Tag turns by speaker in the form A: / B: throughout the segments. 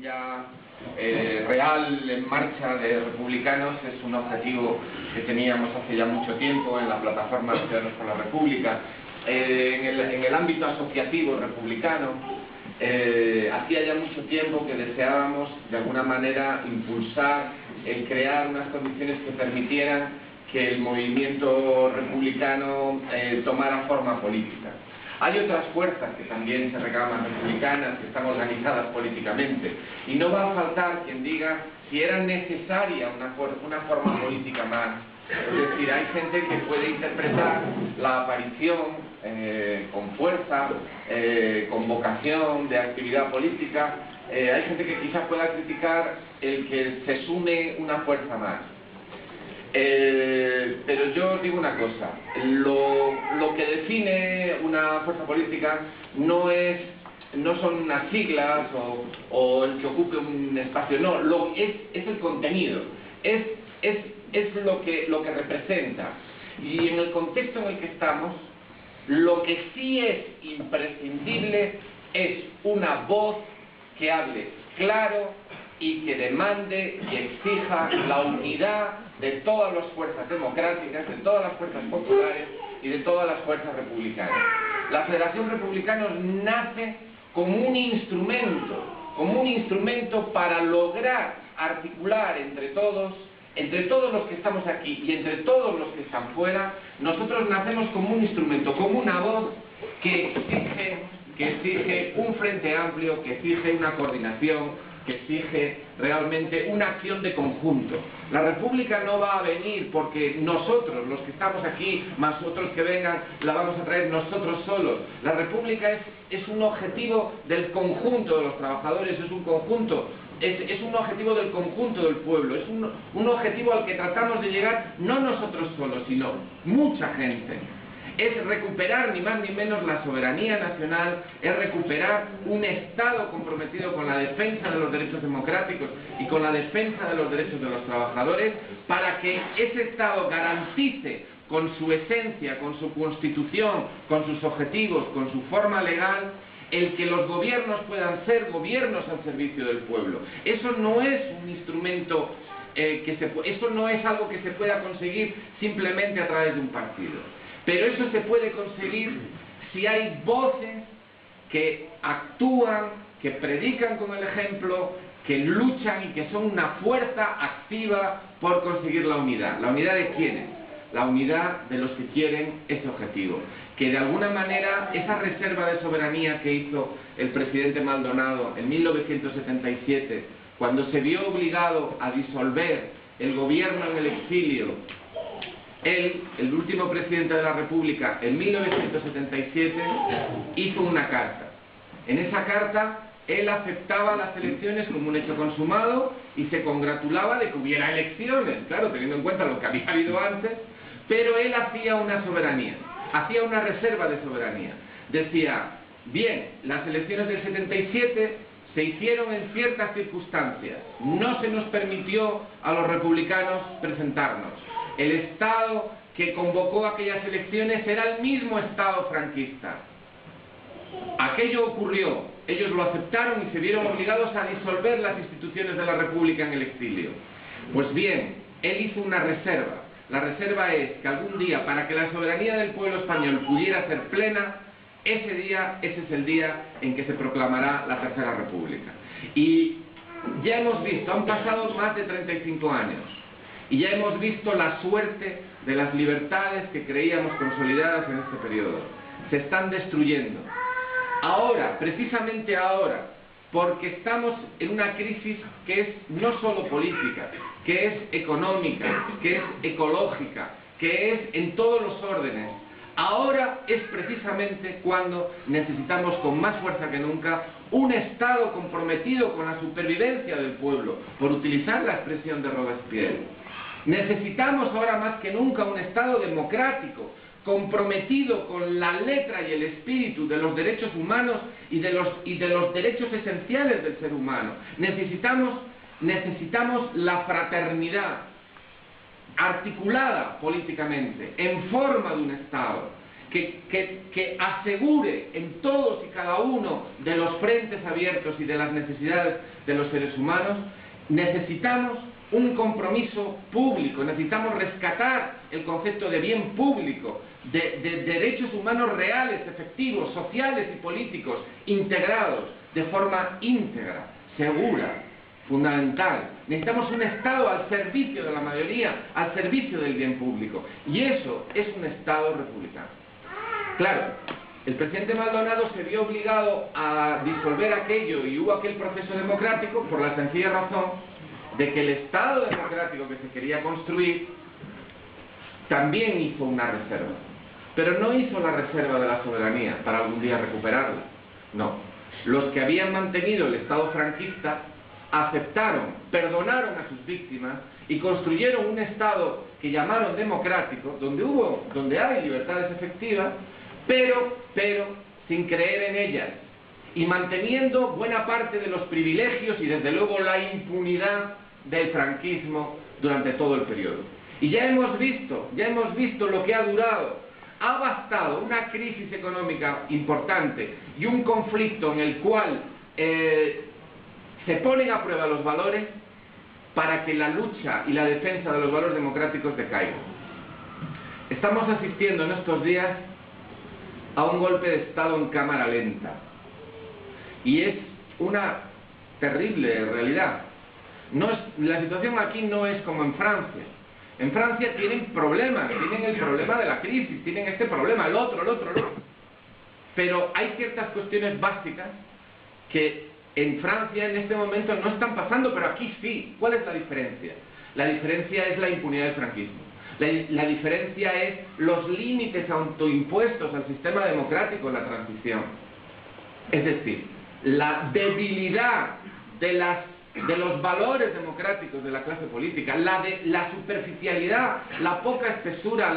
A: Ya real en marcha de republicanos es un objetivo que teníamos hace ya mucho tiempo en la plataforma Ciudadanos por la República. En el ámbito asociativo republicano, hacía ya mucho tiempo que deseábamos de alguna manera impulsar el crear unas condiciones que permitieran que el movimiento republicano tomara forma política. Hay otras fuerzas que también se reclaman republicanas, que están organizadas políticamente, y no va a faltar quien diga si era necesaria una forma política más. Es decir, hay gente que puede interpretar la aparición con fuerza, con vocación de actividad política. Hay gente que quizás pueda criticar el que se sume una fuerza más. Pero yo os digo una cosa, lo que define una fuerza política no son unas siglas o el que ocupe un espacio, no, es el contenido, es lo que representa. Y en el contexto en el que estamos, lo que sí es imprescindible es una voz que hable claro y que demande y exija la unidad de todas las fuerzas democráticas, de todas las fuerzas populares y de todas las fuerzas republicanas. La Federación Republicanos nace como un instrumento para lograr articular entre todos los que estamos aquí y entre todos los que están fuera. Nosotros nacemos como un instrumento, como una voz que exige un frente amplio, que exige una coordinación, que exige realmente una acción de conjunto. La República no va a venir porque nosotros, los que estamos aquí, más otros que vengan, la vamos a traer nosotros solos. La República es un objetivo del conjunto de los trabajadores, es un objetivo del conjunto del pueblo, es un objetivo al que tratamos de llegar no nosotros solos, sino mucha gente. Es recuperar ni más ni menos la soberanía nacional, es recuperar un Estado comprometido con la defensa de los derechos democráticos y con la defensa de los derechos de los trabajadores, para que ese Estado garantice con su esencia, con su constitución, con sus objetivos, con su forma legal, el que los gobiernos puedan ser gobiernos al servicio del pueblo. Eso no es un instrumento, eso no es algo que se pueda conseguir simplemente a través de un partido. Pero eso se puede conseguir si hay voces que actúan, que predican con el ejemplo, que luchan y que son una fuerza activa por conseguir la unidad. ¿La unidad de quiénes? La unidad de los que quieren ese objetivo. Que de alguna manera esa reserva de soberanía que hizo el presidente Maldonado en 1977, cuando se vio obligado a disolver el gobierno en el exilio, él, el último presidente de la República, en 1977, hizo una carta. En esa carta, él aceptaba las elecciones como un hecho consumado y se congratulaba de que hubiera elecciones, claro, teniendo en cuenta lo que había habido antes, pero él hacía una soberanía, hacía una reserva de soberanía. Decía, bien, las elecciones del 77 se hicieron en ciertas circunstancias, no se nos permitió a los republicanos presentarnos. El Estado que convocó aquellas elecciones era el mismo Estado franquista. Aquello ocurrió, ellos lo aceptaron y se vieron obligados a disolver las instituciones de la República en el exilio. Pues bien, él hizo una reserva. La reserva es que algún día, para que la soberanía del pueblo español pudiera ser plena, ese es el día en que se proclamará la Tercera República. Y ya hemos visto, han pasado más de 35 años. Y ya hemos visto la suerte de las libertades que creíamos consolidadas en este periodo. Se están destruyendo. Ahora, precisamente ahora, porque estamos en una crisis que es no solo política, que es económica, que es ecológica, que es en todos los órdenes. Ahora es precisamente cuando necesitamos con más fuerza que nunca un Estado comprometido con la supervivencia del pueblo, por utilizar la expresión de Robespierre. Necesitamos ahora más que nunca un Estado democrático, comprometido con la letra y el espíritu de los derechos humanos y de los derechos esenciales del ser humano. Necesitamos la fraternidad articulada políticamente, en forma de un Estado, que asegure en todos y cada cada uno de los frentes abiertos y de las necesidades de los seres humanos, necesitamos un compromiso público, necesitamos rescatar el concepto de bien público, de derechos humanos reales, efectivos, sociales y políticos, integrados, de forma íntegra, segura, fundamental. Necesitamos un Estado al servicio de la mayoría, al servicio del bien público. Y eso es un Estado republicano. Claro, el presidente Maldonado se vio obligado a disolver aquello y hubo aquel proceso democrático por la sencilla razón de que el Estado democrático que se quería construir también hizo una reserva. Pero no hizo la reserva de la soberanía para algún día recuperarla. No. Los que habían mantenido el Estado franquista aceptaron, perdonaron a sus víctimas y construyeron un Estado que llamaron democrático, donde hay libertades efectivas, pero sin creer en ellas y manteniendo buena parte de los privilegios y desde luego la impunidad del franquismo durante todo el periodo. Y ya hemos visto lo que ha durado. Ha bastado una crisis económica importante y un conflicto en el cual se ponen a prueba los valores para que la lucha y la defensa de los valores democráticos decaigan. Estamos asistiendo en estos días a un golpe de Estado en cámara lenta. Y es una terrible realidad. La situación aquí no es como en Francia. En Francia tienen problemas, tienen el problema de la crisis, tienen este problema, el otro. Pero hay ciertas cuestiones básicas que en Francia en este momento no están pasando, pero aquí sí. ¿Cuál es la diferencia? La diferencia es la impunidad del franquismo. La diferencia es los límites autoimpuestos al sistema democrático en la transición. Es decir, la debilidad de los valores democráticos de la clase política, la superficialidad, la poca espesura,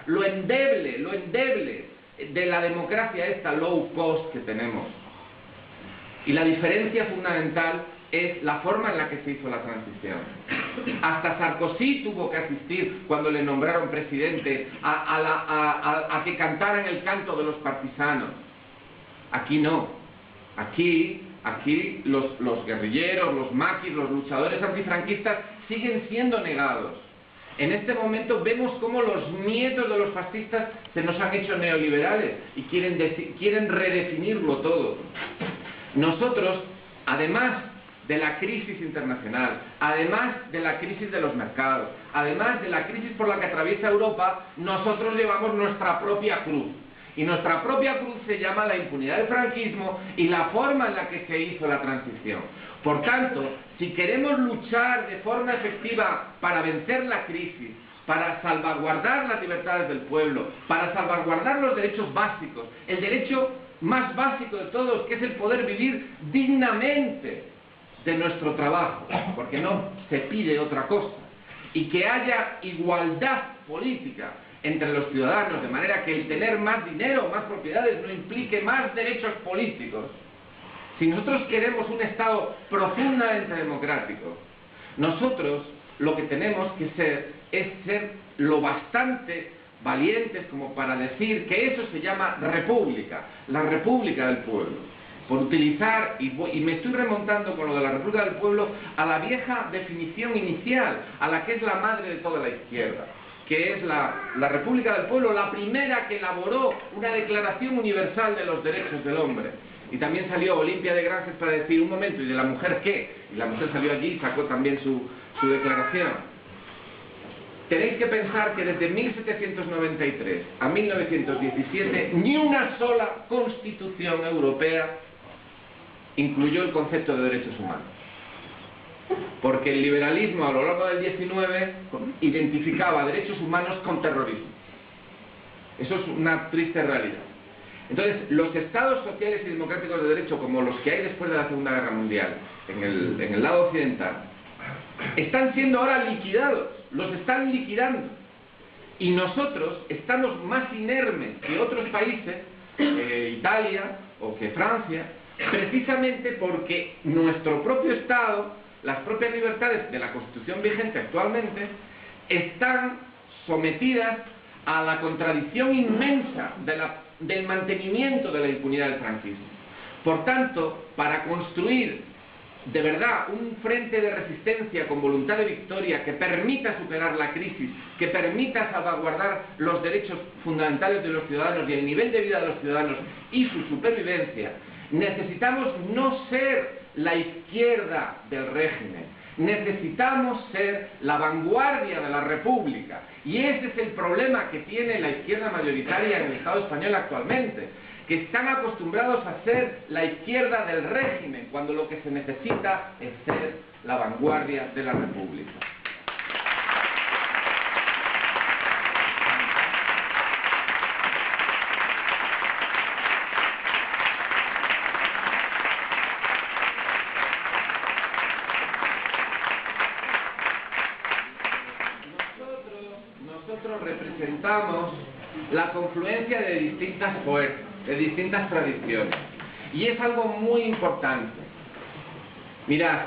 A: lo endeble de la democracia esta low cost que tenemos. Y la diferencia fundamental es la forma en la que se hizo la transición. Hasta Sarkozy tuvo que asistir, cuando le nombraron presidente, a que cantaran el canto de los partisanos. Aquí no. Aquí los guerrilleros, los maquis, los luchadores antifranquistas siguen siendo negados. En este momento vemos cómo los nietos de los fascistas se nos han hecho neoliberales y quieren redefinirlo todo. Nosotros, además de la crisis internacional, además de la crisis de los mercados, además de la crisis por la que atraviesa Europa, nosotros llevamos nuestra propia cruz. Y nuestra propia cruz se llama la impunidad del franquismo y la forma en la que se hizo la transición. Por tanto, si queremos luchar de forma efectiva para vencer la crisis, para salvaguardar las libertades del pueblo, para salvaguardar los derechos básicos, el derecho más básico de todos, que es el poder vivir dignamente de nuestro trabajo, porque no se pide otra cosa, y que haya igualdad política entre los ciudadanos, de manera que el tener más dinero, más propiedades, no implique más derechos políticos. Si nosotros queremos un Estado profundamente democrático, nosotros lo que tenemos que ser es ser lo bastante valientes como para decir que eso se llama república, la república del pueblo. Por utilizar, y me estoy remontando con lo de la república del pueblo, a la vieja definición inicial, a la que es la madre de toda la izquierda, que es la República del Pueblo, la primera que elaboró una declaración universal de los derechos del hombre. Y también salió Olimpia de Granges para decir, un momento, ¿y de la mujer qué? Y la mujer salió allí y sacó también su declaración. Tenéis que pensar que desde 1793 a 1917 ni una sola constitución europea incluyó el concepto de derechos humanos. Porque el liberalismo a lo largo del XIX identificaba derechos humanos con terrorismo. Eso es una triste realidad. Entonces, los estados sociales y democráticos de derecho, como los que hay después de la Segunda Guerra Mundial, en el lado occidental, están siendo ahora liquidados, los están liquidando. Y nosotros estamos más inermes que otros países, Italia o que Francia, precisamente porque nuestro propio Estado, las propias libertades de la Constitución vigente actualmente, están sometidas a la contradicción inmensa del mantenimiento de la impunidad del franquismo. Por tanto, para construir de verdad un frente de resistencia con voluntad de victoria que permita superar la crisis, que permita salvaguardar los derechos fundamentales de los ciudadanos y el nivel de vida de los ciudadanos y su supervivencia, necesitamos no ser la izquierda del régimen, necesitamos ser la vanguardia de la República. Y ese es el problema que tiene la izquierda mayoritaria en el Estado español actualmente, que están acostumbrados a ser la izquierda del régimen, cuando lo que se necesita es ser la vanguardia de la República. Nosotros representamos la confluencia de distintas fuerzas, de distintas tradiciones, y es algo muy importante. Mirad,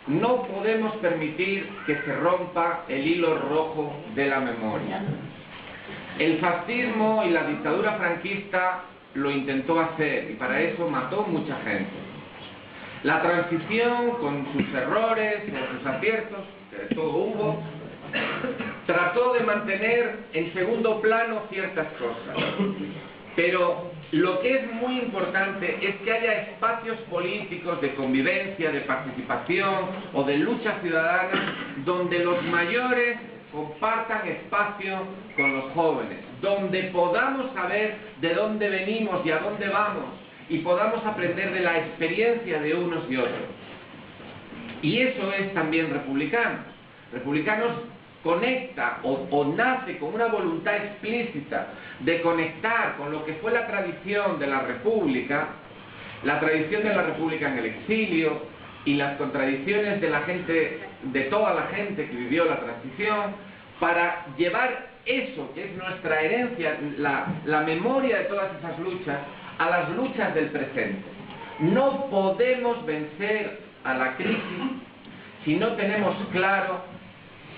A: no podemos permitir que se rompa el hilo rojo de la memoria. El fascismo y la dictadura franquista lo intentó hacer, y para eso mató mucha gente. La transición, con sus errores, con sus aciertos, que todo hubo, trató de mantener en segundo plano ciertas cosas. Pero lo que es muy importante es que haya espacios políticos de convivencia, de participación o de lucha ciudadana donde los mayores compartan espacio con los jóvenes, donde podamos saber de dónde venimos y a dónde vamos y podamos aprender de la experiencia de unos y otros. Y eso es también republicano. Republicanos conecta o nace con una voluntad explícita de conectar con lo que fue la tradición de la República en el exilio y las contradicciones de la gente, de toda la gente que vivió la transición, para llevar eso que es nuestra herencia, la memoria de todas esas luchas, a las luchas del presente. No podemos vencer a la crisis si no tenemos claro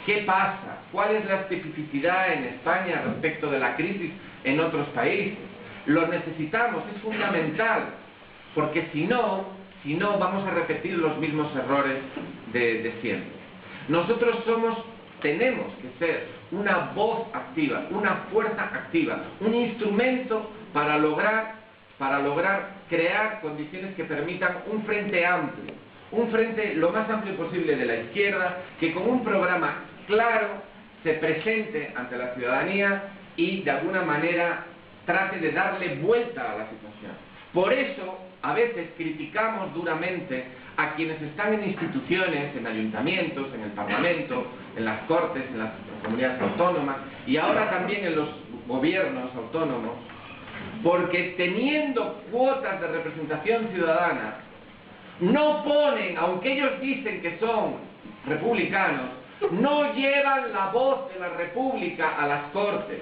A: ¿qué pasa? ¿Cuál es la especificidad en España respecto de la crisis en otros países? Lo necesitamos, es fundamental, porque si no vamos a repetir los mismos errores de siempre. Nosotros tenemos que ser una voz activa, una fuerza activa, un instrumento para lograr crear condiciones que permitan un frente amplio, un frente lo más amplio posible de la izquierda, que con un programa claro se presente ante la ciudadanía y de alguna manera trate de darle vuelta a la situación. Por eso a veces criticamos duramente a quienes están en instituciones, en ayuntamientos, en el Parlamento, en las Cortes, en las comunidades autónomas y ahora también en los gobiernos autónomos, porque teniendo cuotas de representación ciudadana no ponen, aunque ellos dicen que son republicanos, no llevan la voz de la República a las Cortes.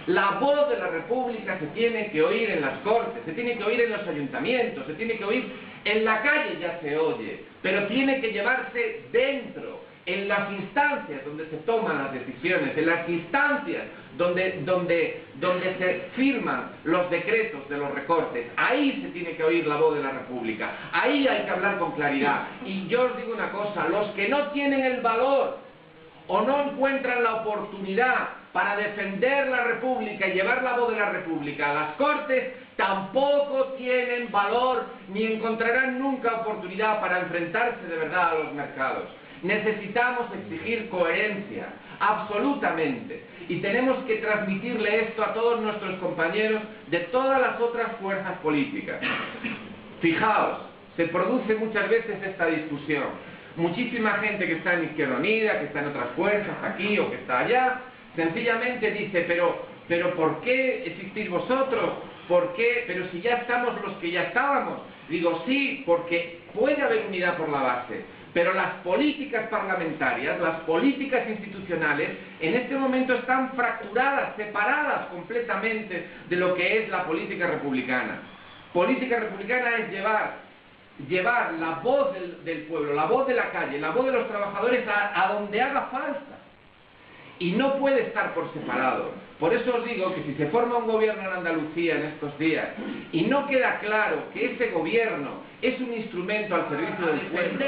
A: La voz de la República se tiene que oír en las Cortes, se tiene que oír en los ayuntamientos, se tiene que oír en la calle, ya se oye, pero tiene que llevarse dentro, en las instancias donde se toman las decisiones, en las instancias donde se firman los decretos de los recortes. Ahí se tiene que oír la voz de la República, ahí hay que hablar con claridad. Y yo os digo una cosa, los que no tienen el valor o no encuentran la oportunidad para defender la República y llevar la voz de la República a las Cortes, tampoco tienen valor ni encontrarán nunca oportunidad para enfrentarse de verdad a los mercados. Necesitamos exigir coherencia, absolutamente, y tenemos que transmitirle esto a todos nuestros compañeros de todas las otras fuerzas políticas. Fijaos, se produce muchas veces esta discusión. Muchísima gente que está en Izquierda Unida, que está en otras fuerzas, aquí o que está allá, sencillamente dice, pero ¿por qué existís vosotros? ¿Por qué? Pero si ya estamos los que ya estábamos. Digo, sí, porque puede haber unidad por la base, pero las políticas parlamentarias, las políticas institucionales, en este momento están fracturadas, separadas completamente de lo que es la política republicana. Política republicana es llevar la voz del pueblo, la voz de la calle, la voz de los trabajadores a donde haga falta. y no puede estar por separado. Por eso os digo que si se forma un gobierno en Andalucía en estos días y no queda claro que ese gobierno es un instrumento al servicio del pueblo,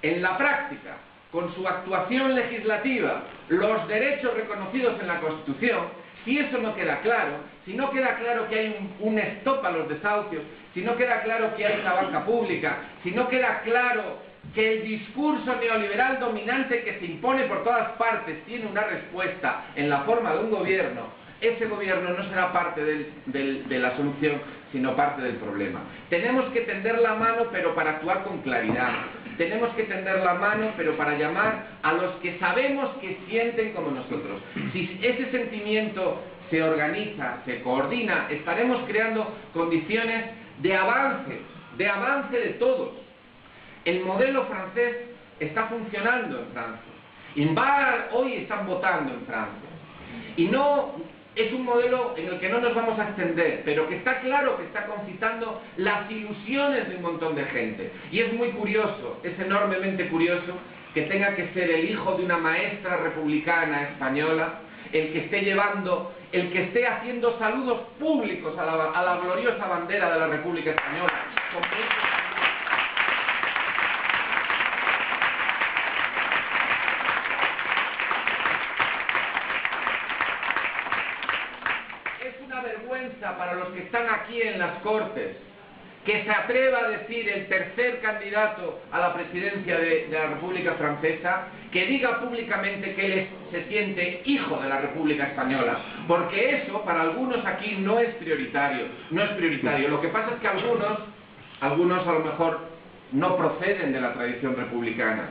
A: en la práctica, con su actuación legislativa, los derechos reconocidos en la Constitución, si eso no queda claro, si no queda claro que hay un stop a los desahucios, si no queda claro que hay una banca pública, si no queda claro que el discurso neoliberal dominante que se impone por todas partes tiene una respuesta en la forma de un gobierno, ese gobierno no será parte de la solución, sino parte del problema. Tenemos que tender la mano, pero para actuar con claridad. Tenemos que tender la mano, pero para llamar a los que sabemos que sienten como nosotros. Si ese sentimiento se organiza, se coordina, estaremos creando condiciones de avance de todos. El modelo francés está funcionando en Francia. Hoy están votando en Francia. Y no es un modelo en el que no nos vamos a extender, pero que está claro que está concitando las ilusiones de un montón de gente. Y es muy curioso, es enormemente curioso, que tenga que ser el hijo de una maestra republicana española el que esté llevando, el que esté haciendo saludos públicos a la gloriosa bandera de la República Española. Para los que están aquí en las Cortes, que se atreva a decir el tercer candidato a la presidencia de la República Francesa, que diga públicamente que él se siente hijo de la República Española, porque eso para algunos aquí no es prioritario, Lo que pasa es que algunos a lo mejor no proceden de la tradición republicana.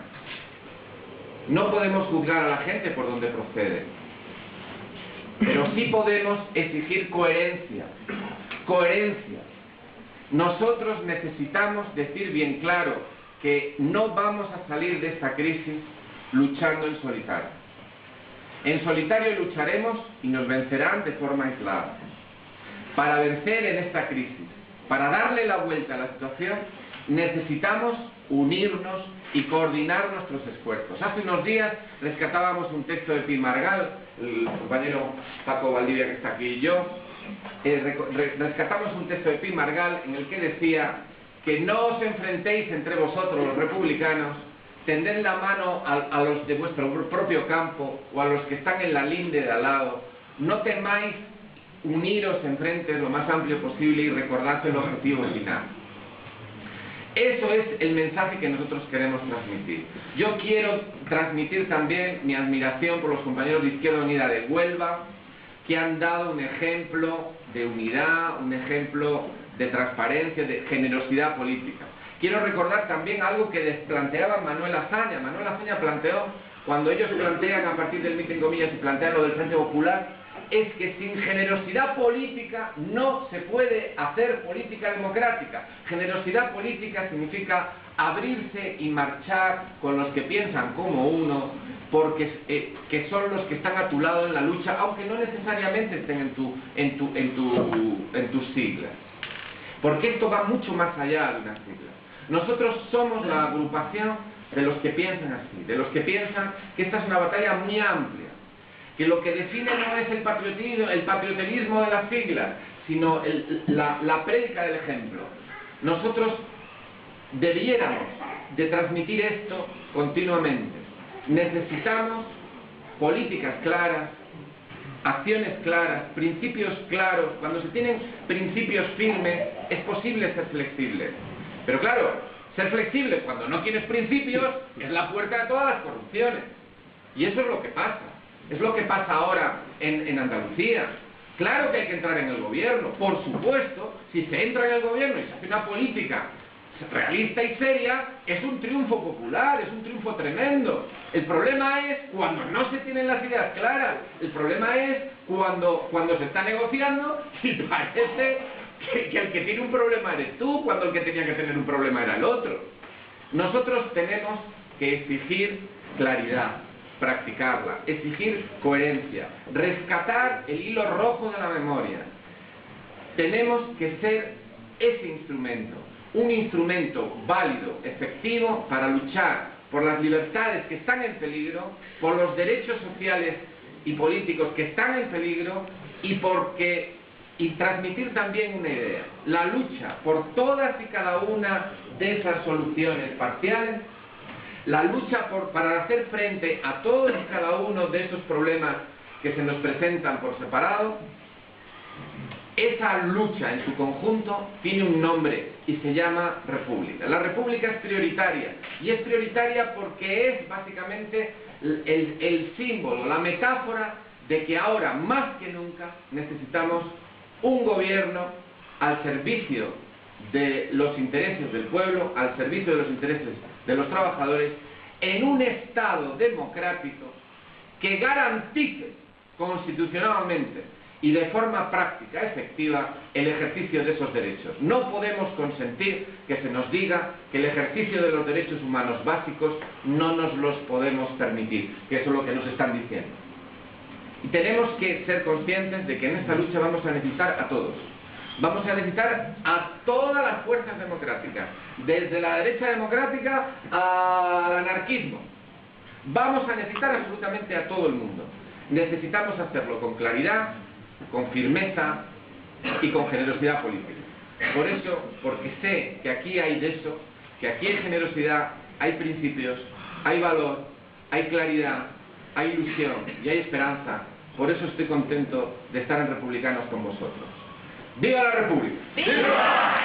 A: No podemos juzgar a la gente por donde procede. Pero sí podemos exigir coherencia. Nosotros necesitamos decir bien claro que no vamos a salir de esta crisis luchando en solitario. En solitario lucharemos y nos vencerán de forma aislada. Para vencer en esta crisis, para darle la vuelta a la situación, necesitamos unirnos y coordinar nuestros esfuerzos. Hace unos días rescatábamos un texto de Pi Margall, el compañero Paco Valdivia que está aquí y yo, rescatamos un texto de Pi Margall en el que decía que no os enfrentéis entre vosotros los republicanos, tended la mano a los de vuestro propio campo o a los que están en la linde de al lado, no temáis, uniros en frente lo más amplio posible y recordad el objetivo final. Eso es el mensaje que nosotros queremos transmitir. Yo quiero transmitir también mi admiración por los compañeros de Izquierda Unida de Huelva, que han dado un ejemplo de unidad, un ejemplo de transparencia, de generosidad política. Quiero recordar también algo que planteaba Manuel Azaña. Manuel Azaña planteó, cuando ellos plantean a partir del mitin comillas y plantean lo del Frente Popular, es que sin generosidad política no se puede hacer política democrática. Generosidad política significa abrirse y marchar con los que piensan como uno, porque que son los que están a tu lado en la lucha, aunque no necesariamente estén en tus siglas. Porque esto va mucho más allá de unas siglas. Nosotros somos la agrupación de los que piensan así, de los que piensan que esta es una batalla muy amplia, que lo que define no es el patriotelismo de las siglas, sino la prédica del ejemplo. Nosotros debiéramos de transmitir esto continuamente. Necesitamos políticas claras, acciones claras, principios claros. Cuando se tienen principios firmes, es posible ser flexible. Pero claro, ser flexible cuando no tienes principios es la puerta de todas las corrupciones. Y eso es lo que pasa. Es lo que pasa ahora en Andalucía. Claro que hay que entrar en el gobierno, por supuesto. Si se entra en el gobierno y se hace una política realista y seria, es un triunfo popular, es un triunfo tremendo. El problema es cuando no se tienen las ideas claras. El problema es cuando se está negociando y parece que el que tiene un problema eres tú, cuando el que tenía que tener un problema era el otro. Nosotros tenemos que exigir claridad, practicarla, exigir coherencia, rescatar el hilo rojo de la memoria. Tenemos que ser ese instrumento, un instrumento válido, efectivo, para luchar por las libertades que están en peligro, por los derechos sociales y políticos que están en peligro y transmitir también una idea: la lucha por todas y cada una de esas soluciones parciales, la lucha para hacer frente a todos y cada uno de esos problemas que se nos presentan por separado. Esa lucha en su conjunto tiene un nombre y se llama República. La República es prioritaria, y es prioritaria porque es básicamente el símbolo, la metáfora de que ahora más que nunca necesitamos un gobierno al servicio de los intereses del pueblo, al servicio de los intereses de los trabajadores, en un Estado democrático que garantice constitucionalmente y de forma práctica, efectiva, el ejercicio de esos derechos. No podemos consentir que se nos diga que el ejercicio de los derechos humanos básicos no nos los podemos permitir, que eso es lo que nos están diciendo. Y tenemos que ser conscientes de que en esta lucha vamos a necesitar a todos. Vamos a necesitar a todas las fuerzas democráticas, desde la derecha democrática al anarquismo. Vamos a necesitar absolutamente a todo el mundo. Necesitamos hacerlo con claridad, con firmeza y con generosidad política. Por eso, porque sé que aquí hay de eso, que aquí hay generosidad, hay principios, hay valor, hay claridad, hay ilusión y hay esperanza. Por eso estoy contento de estar en Republicanos con vosotros. ¡Viva la República! ¡Viva!